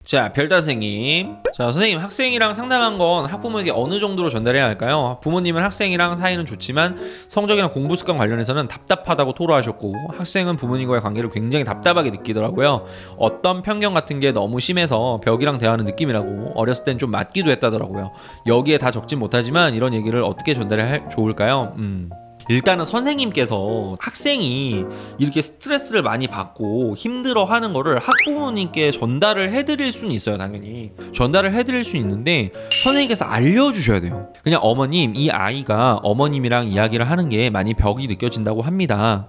자, 별다생님. 자, 선생님, 학생이랑 상담한 건 학부모에게 어느 정도로 전달해야 할까요? 부모님은 학생이랑 사이는 좋지만 성적이나 공부 습관 관련해서는 답답하다고 토로하셨고, 학생은 부모님과의 관계를 굉장히 답답하게 느끼더라고요. 어떤 편견 같은 게 너무 심해서 벽이랑 대화하는 느낌이라고, 어렸을 땐 좀 맞기도 했다더라고요. 여기에 다 적진 못하지만 이런 얘기를 어떻게 전달해 좋을까요? 일단은 선생님께서 학생이 이렇게 스트레스를 많이 받고 힘들어하는 거를 학부모님께 전달을 해드릴 수는 있어요. 당연히 전달을 해드릴 수 있는데 선생님께서 알려주셔야 돼요. 그냥 어머님, 이 아이가 어머님이랑 이야기를 하는 게 많이 벽이 느껴진다고 합니다,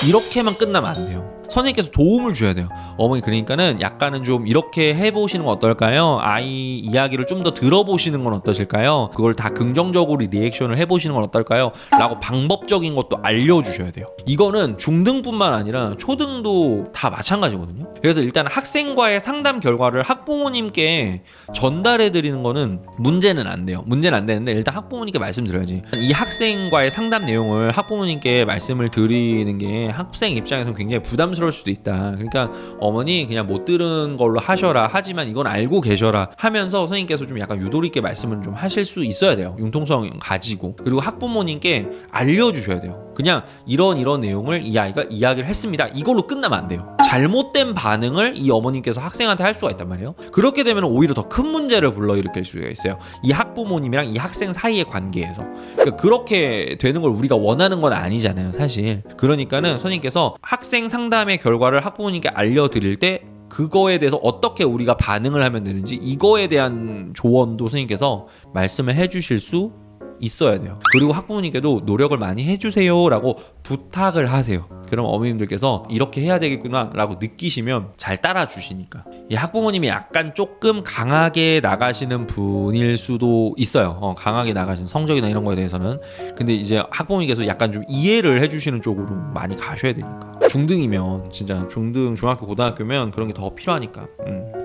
이렇게만 끝나면 안 돼요. 선생님께서 도움을 줘야 돼요. 어머니, 그러니까는 약간은 좀 이렇게 해보시는 건 어떨까요? 아이 이야기를 좀 더 들어보시는 건 어떠실까요? 그걸 다 긍정적으로 리액션을 해보시는 건 어떨까요? 라고 방법적인 것도 알려주셔야 돼요. 이거는 중등뿐만 아니라 초등도 다 마찬가지거든요. 그래서 일단 학생과의 상담 결과를 학부모님께 전달해드리는 거는 문제는 안 돼요. 문제는 안 되는데 일단 학부모님께 말씀드려야지. 이 학생과의 상담 내용을 학부모님께 말씀을 드리는 게 학생 입장에서는 굉장히 부담스러울 수도 있다. 그러니까 어머니, 그냥 못 들은 걸로 하셔라. 하지만 이건 알고 계셔라 하면서 선생님께서 좀 약간 유도리 있게 말씀을 좀 하실 수 있어야 돼요. 융통성 가지고. 그리고 학부모님께 알려주셔야 돼요. 그냥 이런 내용을 이 아이가 이야기를 했습니다, 이걸로 끝나면 안 돼요. 잘못된 반응을 이 어머님께서 학생한테 할 수가 있단 말이에요. 그렇게 되면 오히려 더 큰 문제를 불러일으킬 수가 있어요. 이 학부모님이랑 이 학생 사이의 관계에서. 그러니까 그렇게 되는 걸 우리가 원하는 건 아니잖아요, 사실. 그러니까는 선생님께서 학생 상담의 결과를 학부모님께 알려드릴 때 그거에 대해서 어떻게 우리가 반응을 하면 되는지, 이거에 대한 조언도 선생님께서 말씀을 해주실 수 있어야 돼요. 그리고 학부모님께도 노력을 많이 해주세요 라고 부탁을 하세요. 그럼 어머님들께서 이렇게 해야 되겠구나 라고 느끼시면 잘 따라 주시니까. 이 학부모님이 약간 조금 강하게 나가시는 분일 수도 있어요. 강하게 나가신 성적이나 이런 거에 대해서는. 근데 이제 학부모님께서 약간 좀 이해를 해주시는 쪽으로 많이 가셔야 되니까. 중등이면, 진짜 중등, 중학교, 고등학교면 그런 게 더 필요하니까.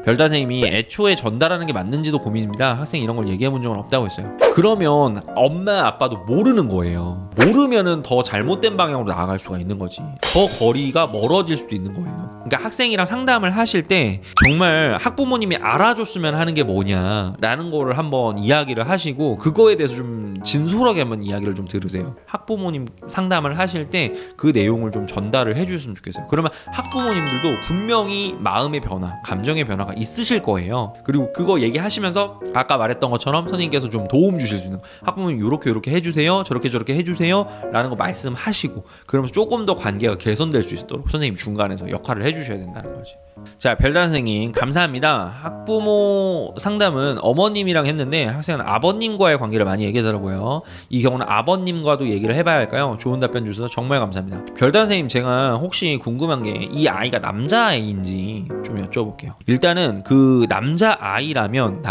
별다생님이 애초에 전달하는 게 맞는지도 고민입니다. 학생이 이런 걸 얘기해 본 적은 없다고 했어요. 그러면 엄마 아빠도 모르는 거예요. 모르면은 더 잘못된 방향으로 나아갈 수가 있는 거지. 더 거리가 멀어질 수도 있는 거예요. 그러니까 학생이랑 상담을 하실 때 정말 학부모님이 알아줬으면 하는 게 뭐냐라는 거를 한번 이야기를 하시고, 그거에 대해서 좀 진솔하게 한번 이야기를 좀 들으세요. 학부모님 상담을 하실 때 그 내용을 좀 전달을 해주셨으면 좋겠어요. 그러면 학부모님들도 분명히 마음의 변화, 감정의 변화가 있으실 거예요. 그리고 그거 얘기하시면서 아까 말했던 것처럼 선생님께서 좀 도움 주실 수 있는, 학부모님 요렇게 해주세요, 저렇게 해주세요 라는 거 말씀하시고, 그러면서 조금 더 관계가 개선될 수 있도록 선생님 중간에서 역할을 해주셔야 된다는 거지. 자, 별단 선생님 감사합니다. 학부모 상담은 어머님이랑 했는데 학생은 아버님과의 관계를 많이 얘기하더라고요. 이 경우는 아버님과도 얘기를 해봐야 할까요? 좋은 답변 주셔서 정말 감사합니다. 별단 선생님, 제가 혹시 궁금한 게 이 아이가 남자아이인지 좀 여쭤볼게요. 일단은 그 남자아이라면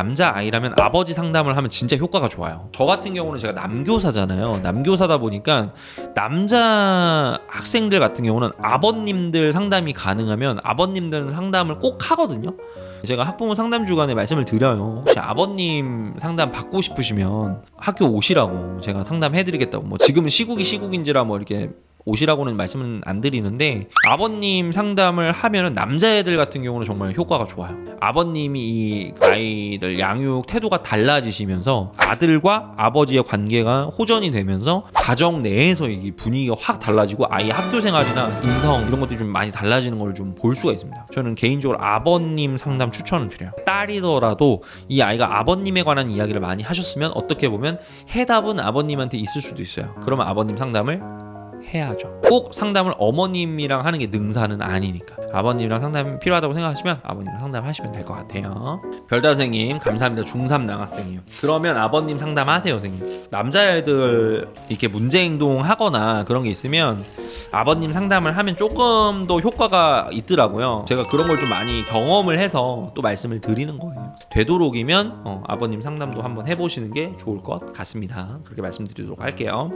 아버지 상담을 하면 진짜 효과가 좋아요. 저 같은 경우는 제가 남교사잖아요. 남교사다 보니까 남자 학생들 같은 경우는 아버님들 상담이 가능하면 아버님들은 상담을 꼭 하거든요. 제가 학부모 상담 주간에 말씀을 드려요. 혹시 아버님 상담 받고 싶으시면 학교 오시라고, 제가 상담해드리겠다고. 뭐 지금은 시국인지라 뭐 이렇게 오시라고는 말씀은 안 드리는데, 아버님 상담을 하면은 남자애들 같은 경우는 정말 효과가 좋아요. 아버님이 이 아이들 양육 태도가 달라지시면서 아들과 아버지의 관계가 호전이 되면서 가정 내에서 이 분위기가 확 달라지고 아이 학교 생활이나 인성 이런 것들이 좀 많이 달라지는 걸 좀 볼 수가 있습니다. 저는 개인적으로 아버님 상담 추천을 드려요. 딸이더라도 이 아이가 아버님에 관한 이야기를 많이 하셨으면 어떻게 보면 해답은 아버님한테 있을 수도 있어요. 그러면 아버님 상담을 해야죠. 꼭 상담을 어머님이랑 하는 게 능사는 아니니까. 아버님이랑 상담이 필요하다고 생각하시면 아버님이랑 상담하시면 될 것 같아요. 별다 선생님 감사합니다. 중3 남학생이요. 그러면 아버님 상담하세요, 선생님. 남자애들 이렇게 문제 행동하거나 그런 게 있으면 아버님 상담을 하면 조금 더 효과가 있더라고요. 제가 그런 걸 좀 많이 경험을 해서 또 말씀을 드리는 거예요. 되도록이면 아버님 상담도 한번 해보시는 게 좋을 것 같습니다. 그렇게 말씀드리도록 할게요.